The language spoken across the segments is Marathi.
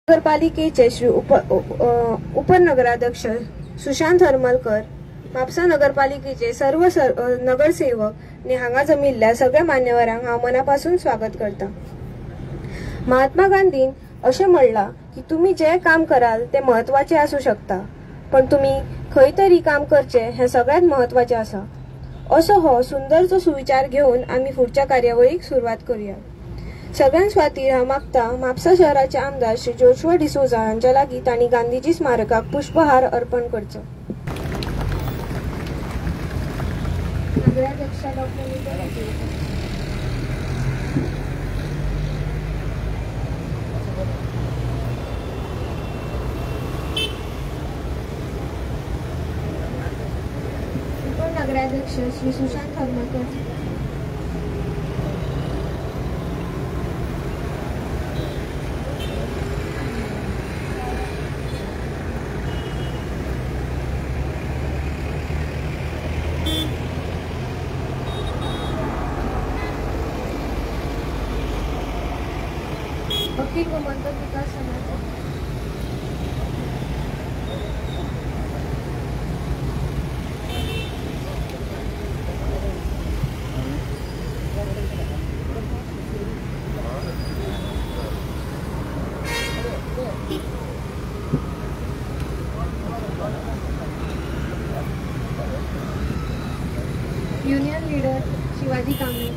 नगरपालिकेचे श्री उपनगराध्यक्ष सुशांत हरमलकर, म्हापसा नगरपालिकेचे सर्व नगरसेवक ने हांगा जमिल्ल्या सगळ्या मान्यवरांक हांव मनापासून स्वागत करता। महात्मा गांधीन अशें म्हणला की तुम्ही जे काम कराल ते महत्वाचे असू शकता, पण तुम्ही खंय तरी काम करचे हे सगळ्यात महत्वाचे आसा। असो हो सुंदरचो सुविचार घेऊन आम्ही पुढच्या कार्यावळीक सुरुवात करूया। सगळ्यांक स्वाती हांव मागता म्हापसा शहराचे आमदार श्री जोशुआ डिसोजा हांच्या लागीं तांणी गांधीजी स्मारकाक पुष्पहार अर्पण करचो। नगराध्यक्षा नगराध्यक्ष श्री सुशांत हरमलकर, वकील व मंडप विकास समिती, युनियन लीडर शिवाजी कांबळे,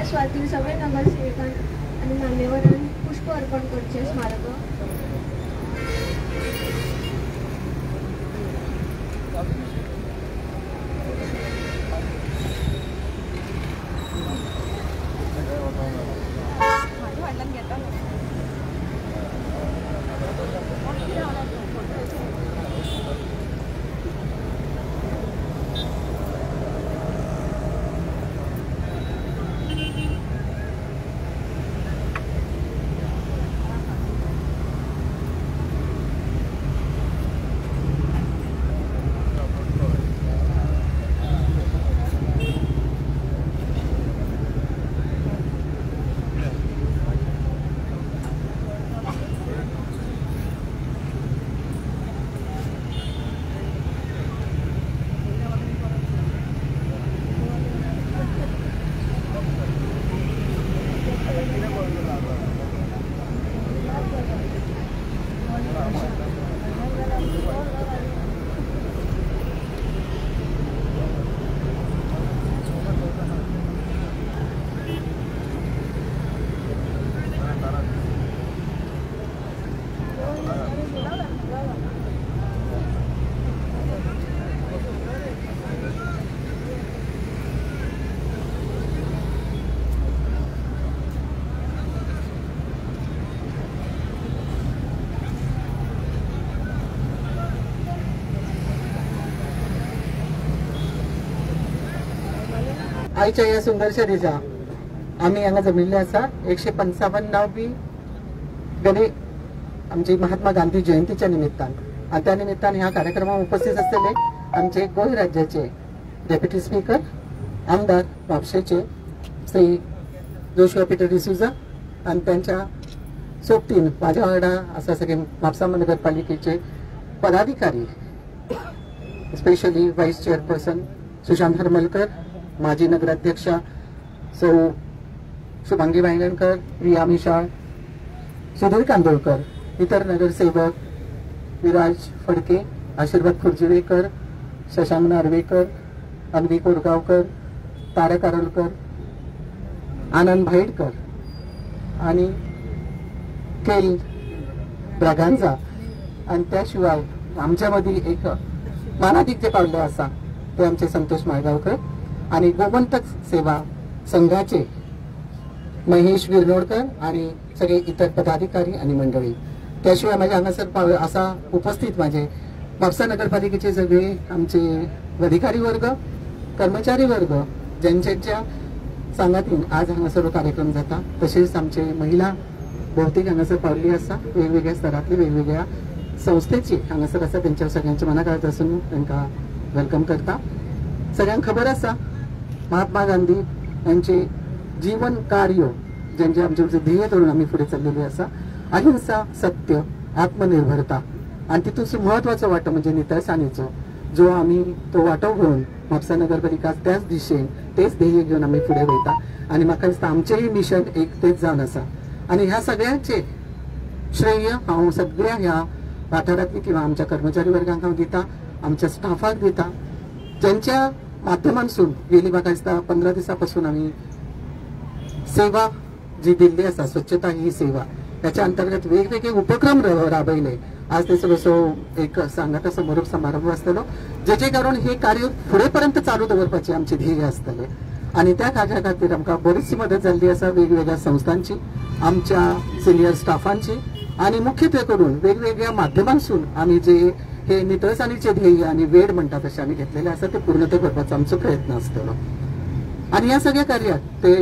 स्वातील सगळे नगरसेवकांक आणि मान्यवरांक पुष्प अर्पण करचे स्मारक। आयच्या या सुंदरशा दिसा आम्ही हांगा जमिल्ले आसा 155वी गणे आमची महात्मा गांधी जयंतीच्या निमित्तान, आणि त्या निमित्तान ह्या कार्यक्रमात उपस्थित असलेले आमचे गोंय राज्याचे डेप्युटी स्पीकर आमदार म्हापशेचे श्री जोशुआ पीटर डिसोजा आणि त्यांच्या सोबतीन माझ्या वांगडा आसा सगळे म्हापसा नगरपालिकेचे पदाधिकारी, specially vice chairperson Sushant Harmalkar, माजी नगराध्यक्षा सौ शुभांगी वांगणकर, प्रिया मिशाळ, सुधीर कांदोळकर, इतर नगरसेवक विराज फडके, आशीर्वाद खुर्जिवेकर, शशांक नार्वेकर, अन्वी कोरगावकर, तारक आरोलकर, आनंद भाईडकर आणि केल ब्रागांजा, आणि त्याशिवाय आमच्या मध्ये एक मानाधिक जे पावले आसा ते आमचे संतोष माळगावकर आणि गोमंतक सेवा संघाचे महेश विरनोडकर आणि सगळे इतर पदाधिकारी आणि मंडळी, त्याशिवाय माझ्या हांगासर असा उपस्थित माझे म्हापसा नगरपालिकेचे सगळे आमचे अधिकारी वर्ग, कर्मचारी वर्ग, ज्यांच्या सांगातीन आज हांगासर कार्यक्रम जाता, तसेच आमचे महिला बहुतेक हांगासर पावल्ली आसा, वेगवेगळ्या स्तरातली वेगवेगळ्या संस्थेची हांगासर आसा, त्यांच्या सगळ्यांच्या मनाकाळात आसून तांकां वेलकम करता. सगळ्यांक खबर आसा महात्मा गांधी यांचे जीवन कार्य, ज्यांचे आमचे ध्येय धरून आम्ही पुढे चाललेले आसा, अहिंसा, सत्य, आत्मनिर्भरता, आणि तितून महत्वाचो वाटो म्हणजे नितळसाणीचो, जो आम्ही तो वाटो घेऊन म्हापसा नगरपालिका त्याच दिशेन तेच ध्येय घेऊन आम्ही पुढे वयता. आणि म्हाका दिसता आमचेही मिशन एक तेच जावन आसा. आणि ह्या सगळ्यांचे श्रेय हांव सगळ्या ह्या वाठारांतली किंवा आमच्या कर्मचारी वर्गांक हांव दिता, आमच्या स्टाफाक दिता, ज्यांच्या माध्यमांसून गेली म्हाका दिसता 15 दिसांपासून आम्ही सेवा जी दिल्ली आसा, स्वच्छता ही सेवा, त्याच्या अंतर्गत वेगवेगळे उपक्रम राबयले. आज ते सगळं एक सांगाता समारोप समारंभ आसतलो, जेचे कारण हे कार्य फुडेपर्यंत चालू दवरपाचे आमचे ध्येय आसतले. आणि त्या कार्या खातीर आमकां बरीचशी मदत जाल्ली आसा वेगवेगळ्या संस्थांची, आमच्या सिनियर स्टाफांची, आणि मुख्यत्वे करून वेगवेगळ्या माध्यमांसून आम्ही जे हे नितळसाणीचे ध्येय आणि वेळ म्हणतात तसे आम्ही घेतलेले आसा, ते पूर्णते करपाचो आमचो प्रयत्न आसतलो. आणि या सगळ्या कार्यात ते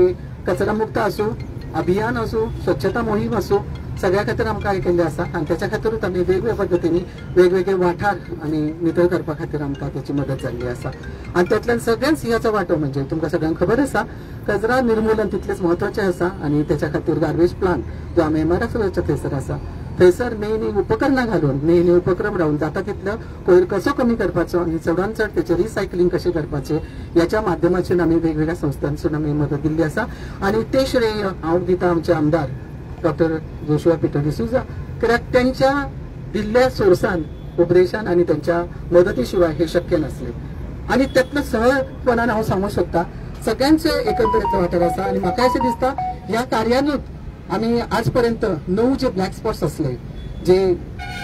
कचरा मुक्त असो, अभियान असो, स्वच्छता मोहीम असो, सगळ्या खातीर आमकां हे केल्लें आसा. आणि त्याच्या खातीरूच आमी वेगवेगळ्या पद्दतींनी वेगवेगळे वाठार आणि नितळ करपा खातीर आमकां त्याची मदत जाल्ली आसा. आणि त्यातल्यान सगळ्यात सिंहाचो वांटो म्हणजे तुमकां सगळ्यांक खबर आसा, कचरा निर्मूलन तितलेच महत्वाचें आसा. आणि त्याच्या खातीर गार्बेज प्लांट जो आमी MRF थंयसर आसा, थंयसर नई उपकरणां घालून नई उपक्रम रावन जाता तितलो कोयर कसो कमी करपाचो आणि चडान चड त्याचे रिसायकलिंग कशें करपाचें याच्या माध्यमातून आमी वेगवेगळ्या संस्थांसून आमी मदत दिल्ली आसा. आणि ते श्रेय हांव दिता आमचे आमदार डॉक्टर जोशुआ पीटर डिसूजा, कित्याक त्यांच्या दिल्ल्या सोर्सान उपदेशान आणि त्यांच्या मदती शिवाय हे शक्य नसले. आणि त्यातलं सहजपणान हांव सांगूंक शकता सगळ्यांचे एकंदरीत वाठार आसा. आणि म्हाका अशें दिसता ह्या कार्यानूच आम्ही आजपर्यंत 9 जे ब्लॅक स्पॉट्स असले, जे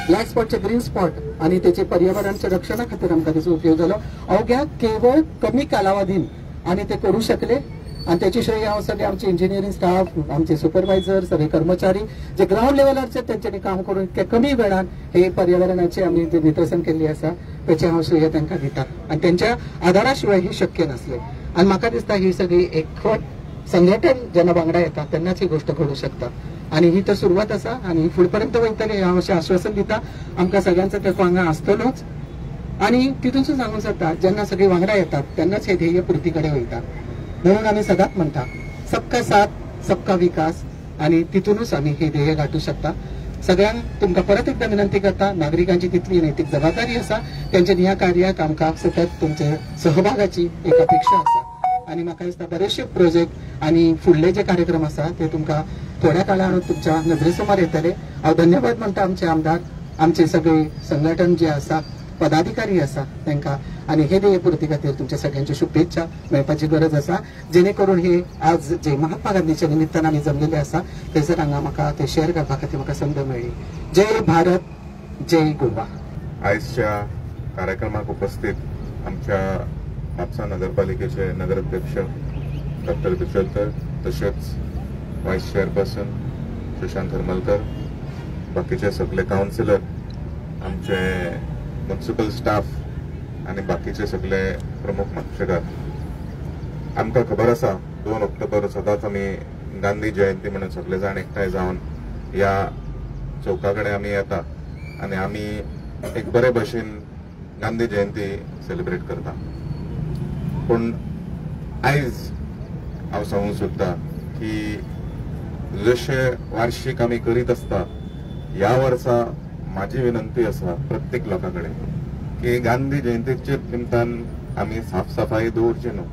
ब्लॅक स्पॉटचे ग्रीन स्पॉट आणि त्याचे पर्यावरणाच्या रक्षणा खातीर आमकां त्याचो उपयोग जालो अवघ्या केवळ कमी कालावधीन आणि ते करू शकले. आणि त्याची श्रेय हांव सगळे आमचे इंजिनियरिंग स्टाफ, आमचे सुपरवायझर, सगळे कर्मचारी जे ग्राउंड लेवलारचे त्यांच्यानी काम करून इतक्या कमी वेळान हे पर्यावरणाचे आम्ही जे नितळसाण केल्ली आसा त्याचे हांव श्रेय तांकां दिता. आणि त्यांच्या आदारा शिवाय हे शक्य नसले. आणि म्हाका दिसता ही सगळी एकवट संघटन जेन्ना वांगडा येता तेन्नाच ही गोष्ट घडू शकता. आणि ही तर सुरवात आसा आणि फुडेपर्यंत वयतले हांव अशें आश्वासन दिता. आमकां सगळ्यांचो तेंको हांगा आसतलोच. आणि तितूनसून सांगूंक जाता जेन्ना सगळीं वांगडा येतात तेन्नाच हे ध्येय पुर्ती कडेन वयता. म्हणून आमी सदांच म्हणटा सबका साथ सबका विकास, आणि तितूनच आमी हे ध्येय गाठू शकता. सगळ्यांक तुमकां परत एकदा विनंती करता, नागरिकांची तितली नैतीक जबाबदारी आसा, त्यांच्या ह्या कार्याक आमकां सतत तुमचे सहभागाची एक अपेक्षा आसा. आणि म्हाका दिसता बरेचशे प्रोजेक्ट आणि फुडले जे कार्यक्रम आसा ते तुमकां थोड्या काळान तुमच्या नजरेसमोर येतले. हांव धन्यवाद म्हणटा आमचे आमदार, आमचे सगळे संघटन जे आसा, पदाधिकारी आसा तांकां. आणि हे ध्येय पुर्ती खातीर तुमच्या सगळ्यांची शुभेच्छा मेळपाची गरज आसा, जेणे करून हे आज जे महात्मा गांधीच्या निमित्तान आमी जमलेले आसा थंयसर हांगा म्हाका ते शेअर करपा खातीर म्हाका संद मेळ्ळी. जय भारत, जय गोवा. आयजच्या कार्यक्रमाक उपस्थित आमच्या म्हापसा नगरपालिकेचे नगराध्यक्ष डॉक्टर बिचोलकर, तसेच व्हाईस चेअरपर्सन सुशांत हरमलकर, बाकीचे सगळे काउन्सिलर, आमचे म्युनिसिपल स्टाफ आणि बाकीचे सगळे प्रमुख म्हापशेकार. आमकां खबर आसा 2 ऑक्टोबर सदांच आमी गांधी जयंती म्हणून सगळे जाण एकठांय जावन ह्या चौका कडेन आमी येता आणि आमी एक बरे भशेन गांधी जयंती सेलिब्रेट करता. पण आयज हांव सांगूंक सोदता की जशे वार्षिक आमी करीत आसता, ह्या वर्सा माझी विनंती आसा प्रत्येक लोकां कडेन की गांधी जयंतीच्या निमतान आमी साफसफाई दवरची न्हू,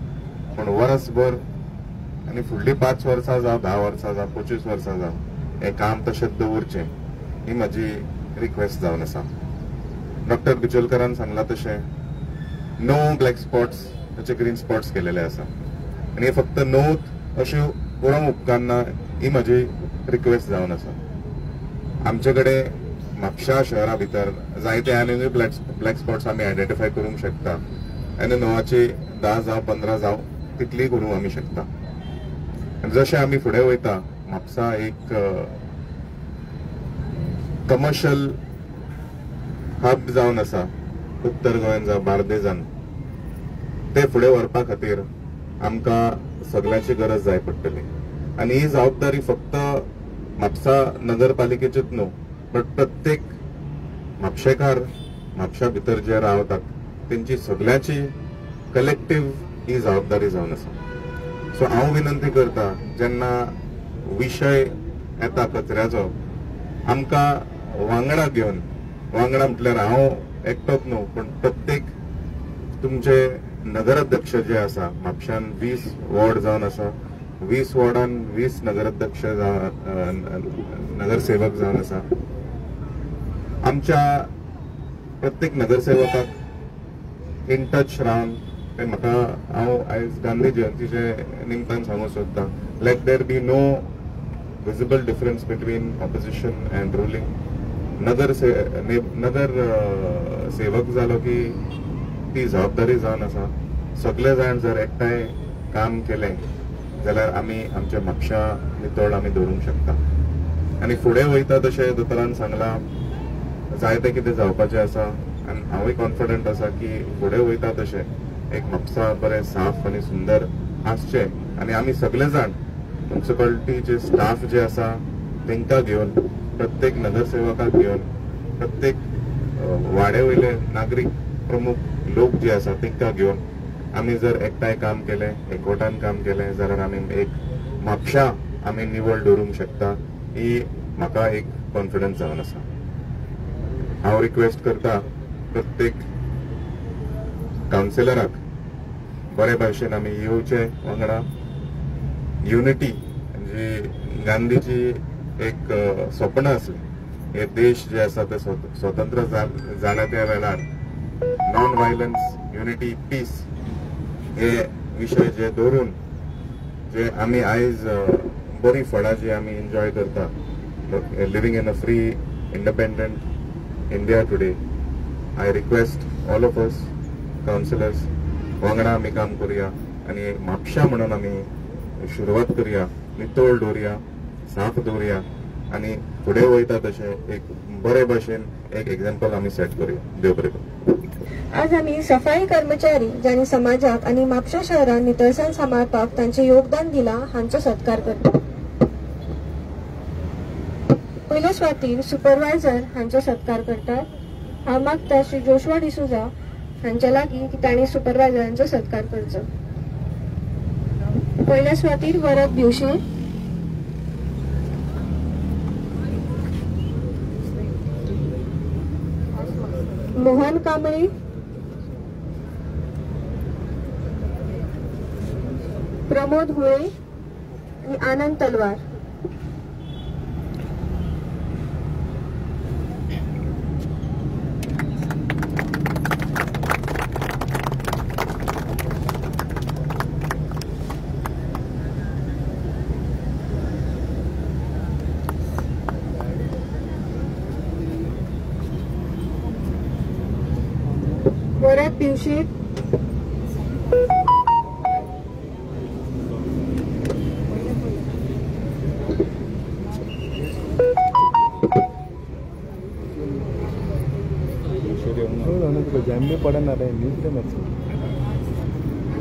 पण वर्सभर आनी फुडली 5 वर्सां जावं 10 वर्सां जावं 25 वर्सां जावं हें काम तशेंच दवरचें, ही म्हजी रिक्वेस्ट जावन आसा. डॉक्टर बिचोलकरान सांगला तशें 9 ब्लॅक स्पॉट्स ताचे ग्रीन स्पॉट्स केलेले आसा आनी हे फक्त 9 अश्यो पळोवंक उपकारना, ही म्हजी रिक्वेस्ट जावन आसा. आमचे कडेन म्हापशा शहरा भितर जायते आनी ब्लॅक स्पॉट्स आमी आयडेंटिफाय करूंक शकता आनी 9ची 10 जावं 15 जावं तितली करूंक आमी शकता. जशें आमी फुडें वयता म्हापसा एक कमर्शियल हब जावन आसा उत्तर गोंयान जावं बार्देजान, ते फुडें व्हरपा खातीर आमकां सगळ्यांची गरज जाय पडटली. आनी ही जबाबदारी फक्त म्हापसा नगरपालिकेचीच न्हू, बट प्रत्येक म्हापशेकार, म्हापशा भितर जे रावतात तेंची सगळ्यांची कलेक्टिव्ह ही जबाबदारी जावन आसा. सो हांव विनंती करता, जेन्ना विशय येता कचऱ्याचो, आमकां वांगडा घेवन, वांगडा म्हटल्यार हांव एकटोच न्हू, पण प्रत्येक तुमचे नगराध्यक्ष जे आसा, म्हापशान 20 वॉर्ड जावन आसा, 20 वॉर्डान 20 नगराध्यक्ष नगरसेवक जावन आसा. आमच्या प्रत्येक नगरसेवकाक इन टच रावन ते म्हाका, हांव आयज गांधी जयंतीचे निमतान सांगूंक सोदता, let there be no visible difference between opposition and ruling. नगर सेवक जालो की ती जबाबदारी जावन आसा. सगळे जाण जर एकठांय काम केलें जाल्यार आमी आमच्या म्हापशा नितळ आमी दवरूंक शकता. आनी फुडें वयता तशें दोतोरान सांगलां, जायतें कितें जावपाचें आसा. आनी हांवूय कॉन्फिडंट आसा की फुडें वयता तशें एक म्हापसा बरें साफ आनी सुंदर आसचें. आनी आमी सगळे जाण म्युनिसिपालिटीचे स्टाफ जे आसा तांकां घेवन, प्रत्येक नगरसेवकाक घेवन, प्रत्येक वाडे वयले नागरीक प्रमुख लोक जे आसा तांकां घेवन आमी जर एकठांय काम केलें, एकवटान काम केलें, जाल्यार आमी एक म्हापशा आमी निवळ दवरूंक शकता. ही म्हाका एक कॉन्फिडन्स जावन आसा. हांव रिक्वेस्ट करता प्रत्येक कावन्सिलराक बरे भाशेन आमी येवचे वांगडा. युनिटी जी गांधीची एक स्वप्न आसली, हे देश जे आसा ते स्वतंत्र जाल्या त्या वेळार नॉन व्हायलन्स, युनिटी, पीस हे विशय जे दवरून जे आमी आयज बरी फळां जी आमी एन्जॉय करता, living in a free independent India today. I request all of us councillors वांगडा आमी काम करुया आनी म्हापशा म्हणून आमी सुरवात करुया, नितळ दवरुया, साफ दवरुया आनी फुडें वयता तशें एक बरे भाशेन एक एक्झाम्पल आमी सेट करुया. देव बरें करूं. आज आम्ही सफाई कर्मचारी ज्यांनी समाजाक आणि म्हापशा शहरात नितळसाण सांबाळपाक तांचे योगदान दिला हांचो सत्कार करता. पयल्या सुवातेर सुपरवायझर हांचो सत्कार करतात. हांव मागता श्री जोशुआ डिसुजा हांच्या लागीं की तांणी सुपरवायझरांचो सत्कार करचो. पयल्या सुवातेर वरद भिवशे, मोहन कांबळे, प्रमोद हुळे आणि आनंद तलवार. वरद पिवशे,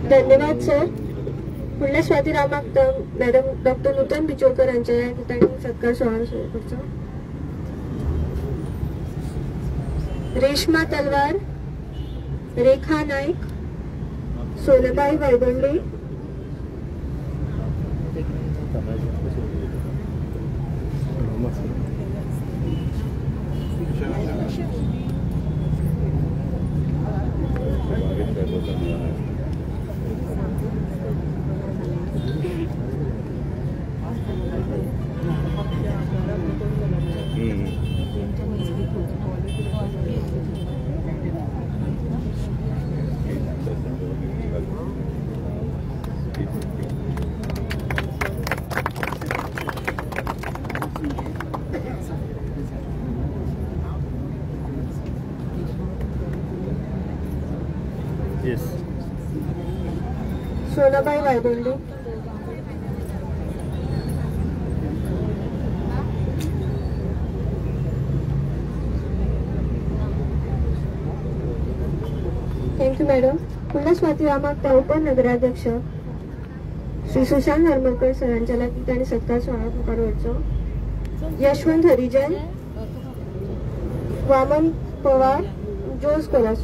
धन्यवाद सर. फुडल्या स्वातीर हांव मागता मॅडम डॉक्टर नूतन बिचोलकर हांचे तांणी सत्कार सुवाळो सुरू करचो. रेश्मा तलवार, रेखा नाईक, सोनबाई वायगोंडे, सोनाबाई वायगोंडे, थँक्यू मॅडम. पुन्हा स्वाती आम्हाला उपनगराध्यक्ष श्री सुशांत हरमलकर सरांच्या ठिकाणी सत्कार सोहळा करवायचो. यशवंत हरिजन, वामन पवार, जोस कोलास.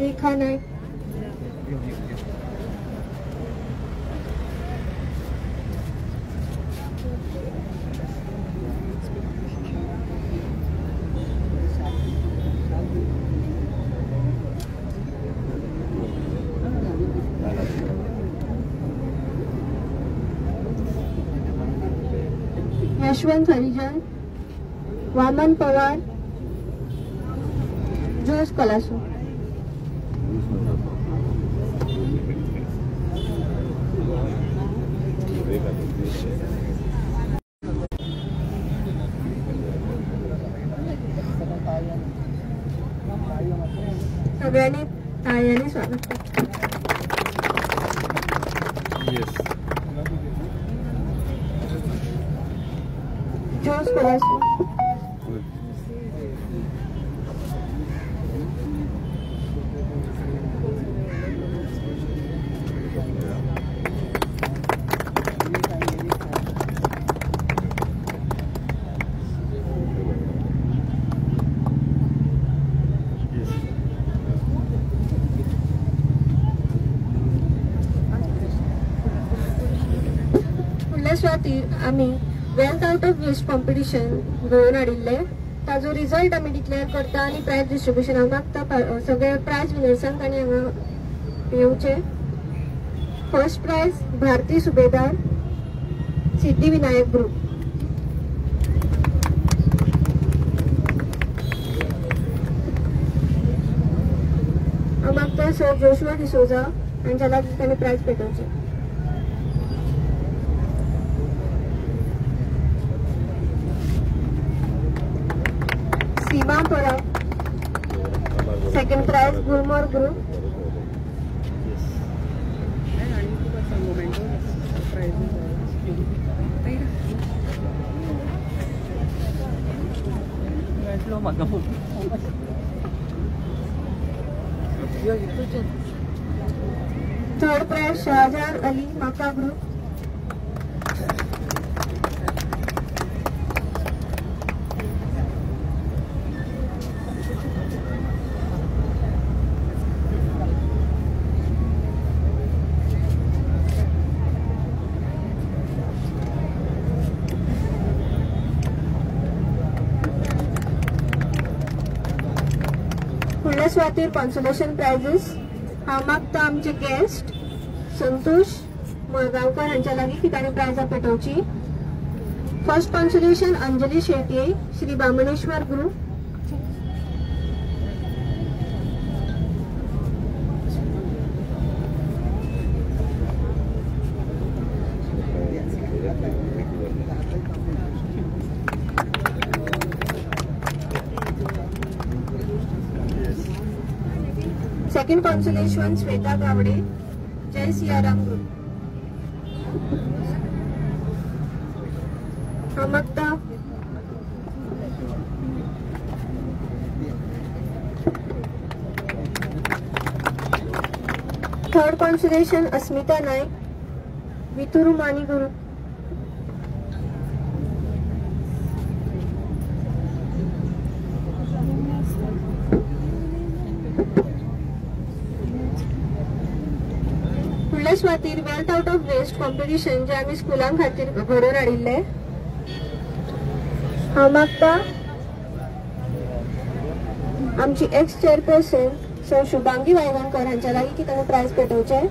रेखा नाईक, यशवंत हरिजन, वामन पवार, जोस कलासू. सगळ्यांनी टाळ्याने स्वागत करतो. जोस कलासू. स्वाती आम्ही wealth out of waste competition घडोवन हाडिल्ले. ताजो रिजल्ट आमी डिक्लेअर करता आणि प्राइज डिस्ट्रीब्युशन हांव मागता सगळे प्राइज विनर्सांक आनी हांगा येवचे. First prize Bharati Subedar, Siddhivinayak group. हांव मागता सर जोशुआ डिसोजा हांच्या लागीं ताणें प्राइज पेटोवचें. Seema Parab, second prize Gulmor group. Third prize Shahjahan Ali Makka group. स्वातीर कॉन्सोलेशन प्राइजेस हांव मागता आमचे गेस्ट संतोष मुळगांवकर हांच्या लागीं की ताणें प्राइजां पेटोवची. First consolation Anjali Shetye, Shri Bamneshwar group. Second consolation Shweta Gawde, Jai Siyaram group. हांव मागता third consolation Asmita Naik, Viturumani group. स्वातीर wealth out of waste competition जे आम्ही स्कुलां खातीर घडोवन हाडिल्ले. हांव मागता आमची ex chairperson sir Shubhangi Vaigankar हांच्या लागीं की ताणें प्रायज पेटोवचें.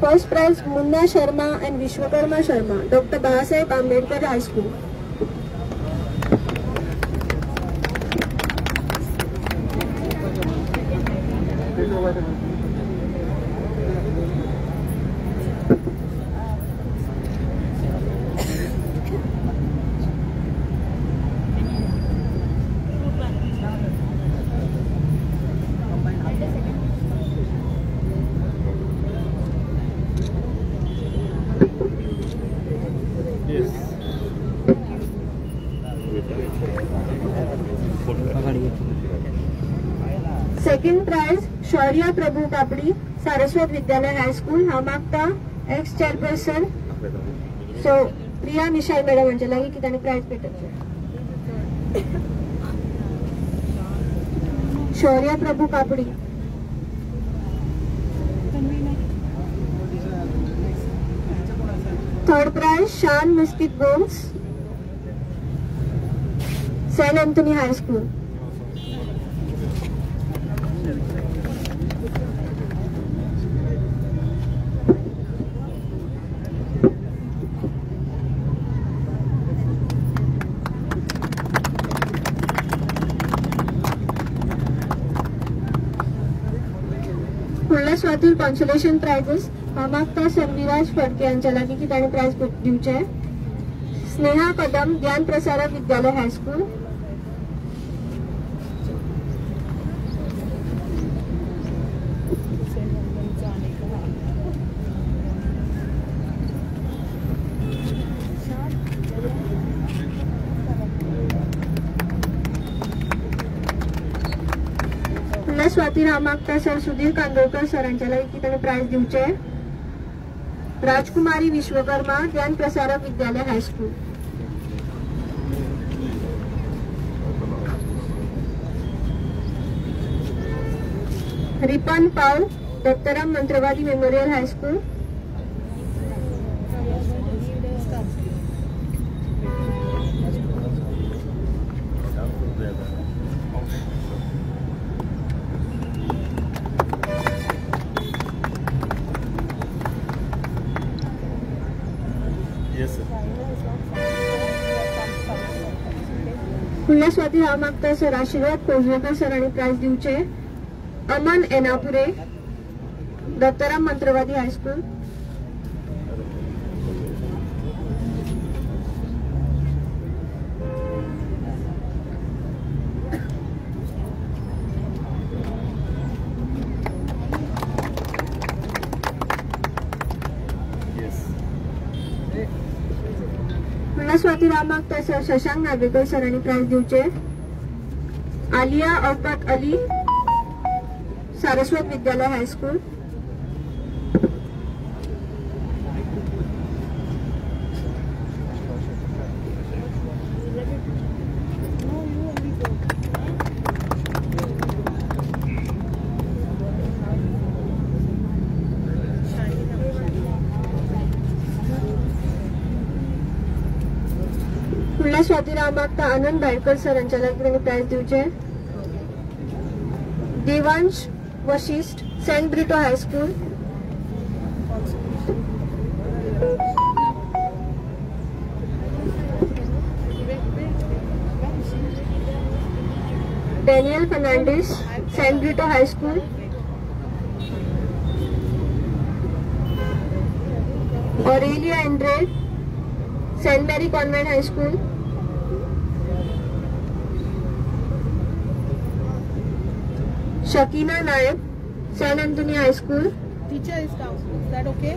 First prize Munna Sharma and Vishwakarma Sharma, doctor Balasaheb Ambedkar high school. Second prize Shaurya Prabhu कापडी, सारस्वत विद्यालय हायस्कूल. हांव मागता एक्स चेअरपर्सन सो प्रिया मिशाई मॅडम हांचे लागीं की ताणें प्रायज पेटोवचें. Shaurya Prabhu Kapdi. Third prize Shaan Miskit Gomes, saint Anthony high school. फुडल्या स्वातीर कॉन्सोलेशन प्राइजेस हांव मागता सर्विराज फडके हांच्या लागीं की ताणें प्रायज दिवचें. स्नेहा कदम ज्ञान प्रसारक विद्यालय हायस्कूल. फुडल्या स्वातीर हांव मागता सर सुधीर कांदोळकर सरांच्या लागीं की ताणें प्रायज दिवचें. राजकुमारी विश्वकर्मा ज्ञान प्रसारक विद्यालय हायस्कूल. रिपन पाल दत्तराम मंत्रवादी मेमोरियल हायस्कूल. फुडल्या स्वाती हांव मागता सर आशीर्वाद कोजवेकर सरांनी प्रायज दिवचे. अमन एनापुरे दत्तराम मंत्रवादी हायस्कूल. फुडल्या स्वाती हांव मागता सर शशांक नार्वेकर सरांनी प्रायज दिवचे. आलिया औकत अली सारस्वत विद्यालय हायस्कूल. फुडल्या स्वातीर हांव मागता आनंद भायकर सरांच्या लागीं ताणें प्रायज दिवचे. Devansh Vashishtha saint Britto high school. Daniel Fernandes saint Britto high school. Aurelia Andre saint Mary convent high school. Shakina Naik, San Anthony High School. Teacher is down. Is that okay?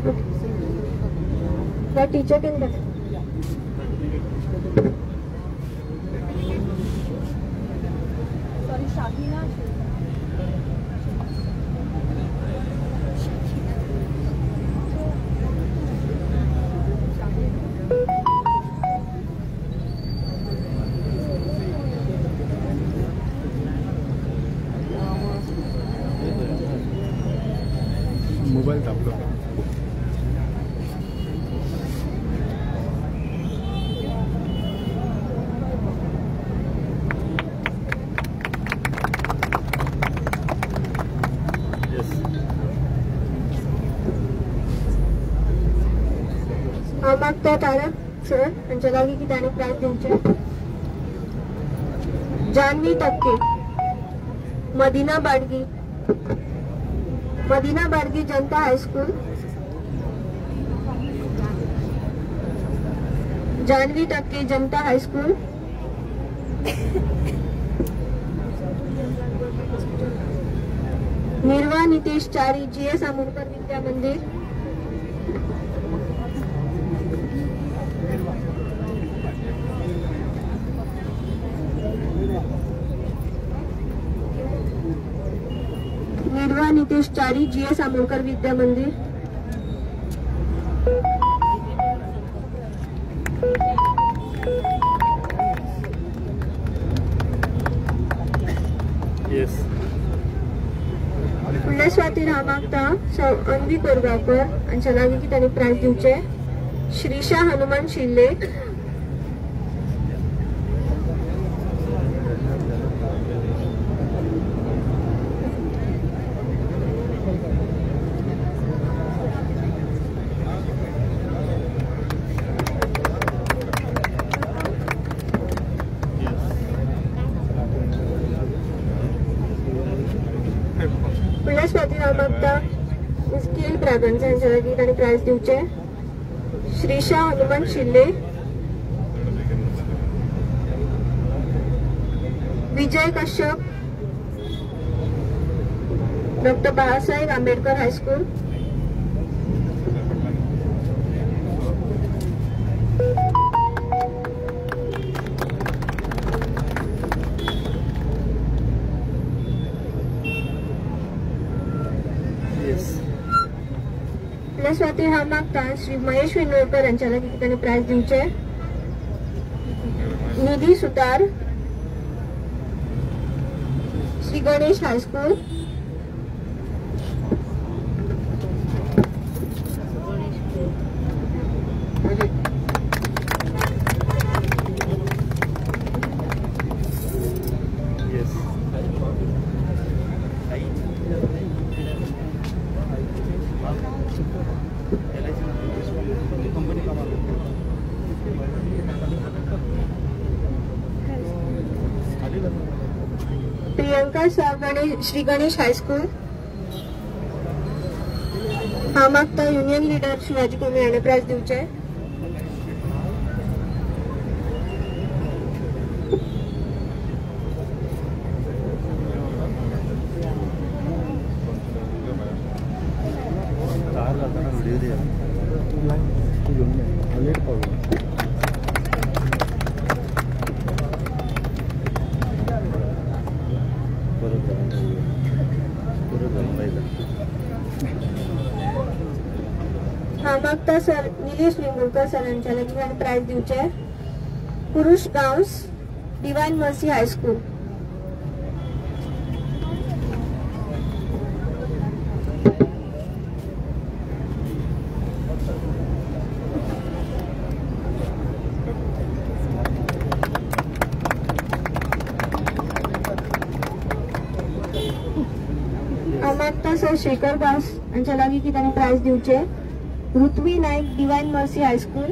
The teacher can do. Sorry, Shakina. Mobile दाबतो. मागता तारक सर हांच्या लागीं कितें आनी प्रायज दिवचे. जानवी टक्के मदीना बाडगी जनता हायस्कूल. जानवी टक्के जनता हायस्कूल. निर्वा नितेश चारी GS आमोणकर विद्या मंदिर. निर्वा नितेश चारी GS आमोणकर विद्या मंदिर. फुडल्या स्वातीर हांव मागता अन्वी कोरगांवकर हांच्या लागीं कितें आनी प्रायज दिवचे. श्रीशा हनुमान शिल्ले. फुडल्या स्वातीर हांव मागता स्केल ब्रागन्स हांच्या लागीं तांणी प्रायज दिवचे. श्रीशा हनुमान शिल्ले. विजय कश्यप डॉक्टर बाळासाहेब आंबेडकर हायस्कूल. स्वाती हांव मागता श्री महेश विनोळकर हांच्या लागीं कितें प्रायज दिवचे. निधी सुतार श्री गणेश हायस्कूल. प्रियंका श्री गणेश हायस्कूल. हांव मागता युनियन लिडर शिवाजी कोमी हाणें प्रायज दिवचे. हांव मागता सर निलेश लिंगोलकर सर हांच्या लागीं प्रायज दिवचे. पुरुष गांवस डिवायन मर्सी हायस्कूल. हांव मागता सर शेखर दास हांच्या लागीं कितें प्रायज दिवचे. ऋत्वी नायक डिवायन मर्सी हायस्कूल.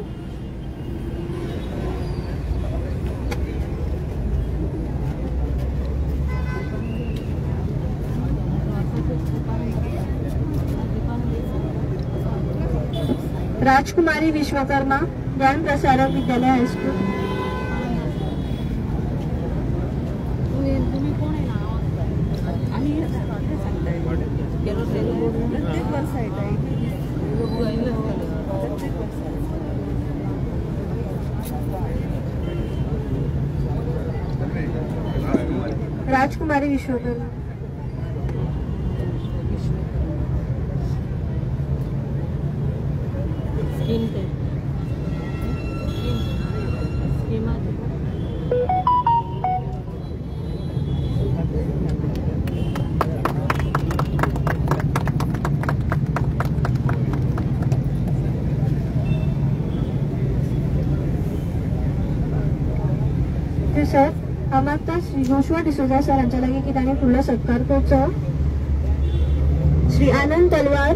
राजकुमारी विश्वकर्मा ज्ञान प्रसारक विद्यालय हायस्कूल. राजकुमारी विश्वकर्मा. सर हांव मागता श्री जोशुआ डिसोजा सर हांच्या लागीं कितें आनी फुडलो सत्कार करचो. श्री आनंद तलवार.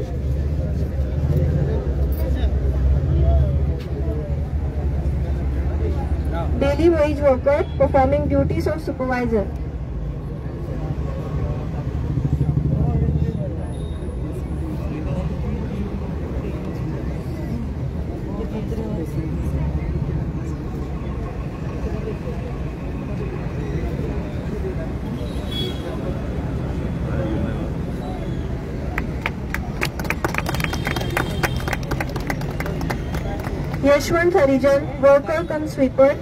daily wage worker performing duties of supervisor. Yashwant Harijan, worker cum sweeper.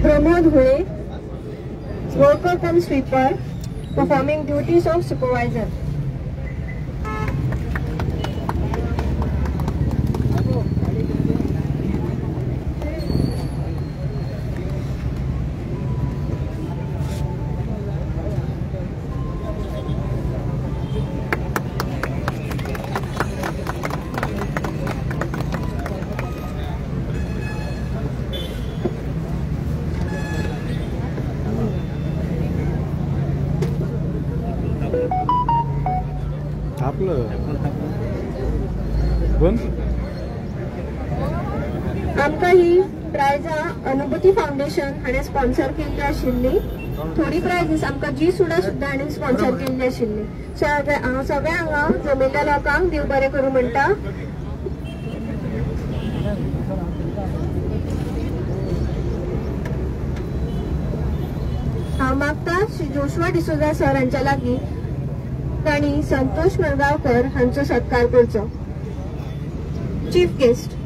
Pramod Hule, worker cum sweeper, performing duties of supervisor. आमकां ही प्रायजां अनुभूती फाउंडेशन हाणें स्पॉन्सर केल्ली आशिल्ली. थोडी प्रायजीस आमकां जी सुद्दां हाणें स्पॉन्सर केल्ली आशिल्ली. सगळ्या हांगा जमिल्ल्या लोकांक देव बरें करूं म्हणटा. हांव मागता श्री जोशुआ डिसोजा सर हांच्या लागीं तांणी संतोष मरगांवकर हांचो सत्कार करचो. Chief guest